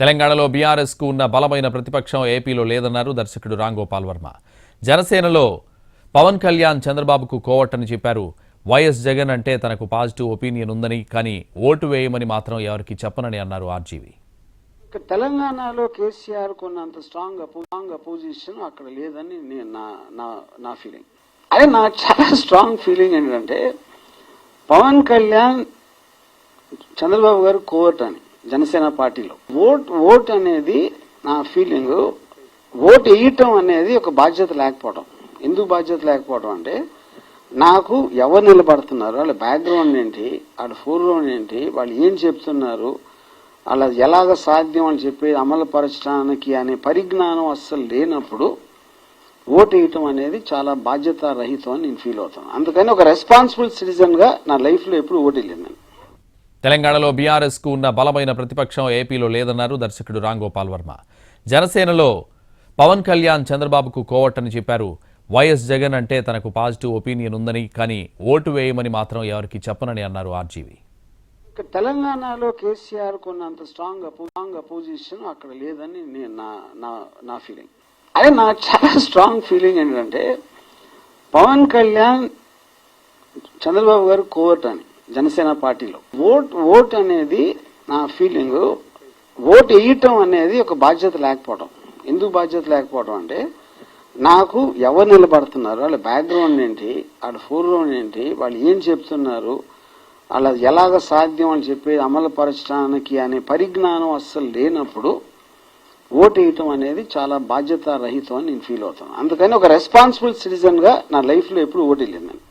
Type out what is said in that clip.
తెలంగాణలో బీఆర్ఎస్ కు ఉన్న బలమైన ప్రతిపక్షం ఏపీలో లేదన్నారు దర్శకుడు రామ్ గోపాల్ వర్మ. జనసేనలో పవన్ కళ్యాణ్ చంద్రబాబుకు కోవట్టని చెప్పారు. వైఎస్ జగన్ అంటే తనకు పాజిటివ్ ఒపీనియన్ ఉందని, కానీ ఓటు వేయమని మాత్రం ఎవరికి చెప్పనని అన్నారు ఆర్జీవి. తెలంగాణలో కేసీఆర్ కొన్నంత స్ట్రాంగ్ అపోజిషన్ అక్కడ లేదని నా ఫీలింగ్. అదే నాకు చాలా స్ట్రాంగ్ ఫీలింగ్ ఏంటంటే పవన్ కళ్యాణ్ చంద్రబాబు గారు కోవర్ట్ అని జనసేన పార్టీలో ఓట్ అనేది నా ఫీలింగ్. ఓటు వేయటం అనేది ఒక బాధ్యత లేకపోవడం. ఎందుకు బాధ్యత లేకపోవడం అంటే నాకు ఎవరు నిలబడుతున్నారు, వాళ్ళ బ్యాక్గ్రౌండ్ ఏంటి, వాళ్ళ ఫోర్గ్రౌండ్ ఏంటి, వాళ్ళు ఏం చెప్తున్నారు, అలా ఎలాగ సాధ్యం అని చెప్పి అమలుపరచడానికి అనే పరిజ్ఞానం అస్సలు లేనప్పుడు ఓటు వేయటం అనేది చాలా బాధ్యత రహితం అని నేను ఫీల్ అవుతాను. అందుకని ఒక రెస్పాన్సిబుల్ సిటిజన్ గా నా లైఫ్ లో ఎప్పుడు ఓటు వేయలేదు నేను. తెలంగాణలో బీఆర్ఎస్ కు ఉన్న బలమైన ప్రతిపక్షం ఏపీలో లేదన్నారు దర్శకుడు రామ్ గోపాల్ వర్మ. జనసేనలో పవన్ కళ్యాణ్ చంద్రబాబుకు కోవట్టని చెప్పారు. వైఎస్ జగన్ అంటే తనకు పాజిటివ్ ఒపీనియన్ ఉందని, కానీ ఓటు వేయమని మాత్రం ఎవరికి చెప్పనని అన్నారు ఆర్జీవి. తెలంగాణలో కేసీఆర్ కొన్నంత స్ట్రాంగ్ అపోజిషన్ అక్కడ లేదని నా ఫీలింగ్. అదే నాకు చాలా స్ట్రాంగ్ ఫీలింగ్ ఏంటంటే పవన్ కళ్యాణ్ చంద్రబాబు గారు కోవర్ట్ అని జనసేన పార్టీలో ఓట్ అనేది నా ఫీలింగ్. ఓటు వేయటం అనేది ఒక బాధ్యత లేకపోవడం. ఎందుకు బాధ్యత లేకపోవడం అంటే నాకు ఎవరు నిలబడుతున్నారు, వాళ్ళ బ్యాక్గ్రౌండ్ ఏంటి, వాళ్ళ ఫోర్గ్రౌండ్ ఏంటి, వాళ్ళు ఏం చెప్తున్నారు, అలా ఎలాగ సాధ్యం అని చెప్పి అమలుపరచడానికి అనే పరిజ్ఞానం అస్సలు లేనప్పుడు ఓటు వేయటం అనేది చాలా బాధ్యత రహితం అని నేను ఫీల్ అవుతాను. అందుకని ఒక రెస్పాన్సిబుల్ సిటిజన్ గా నా లైఫ్ లో ఎప్పుడు ఓటు వేయలేదు నేను.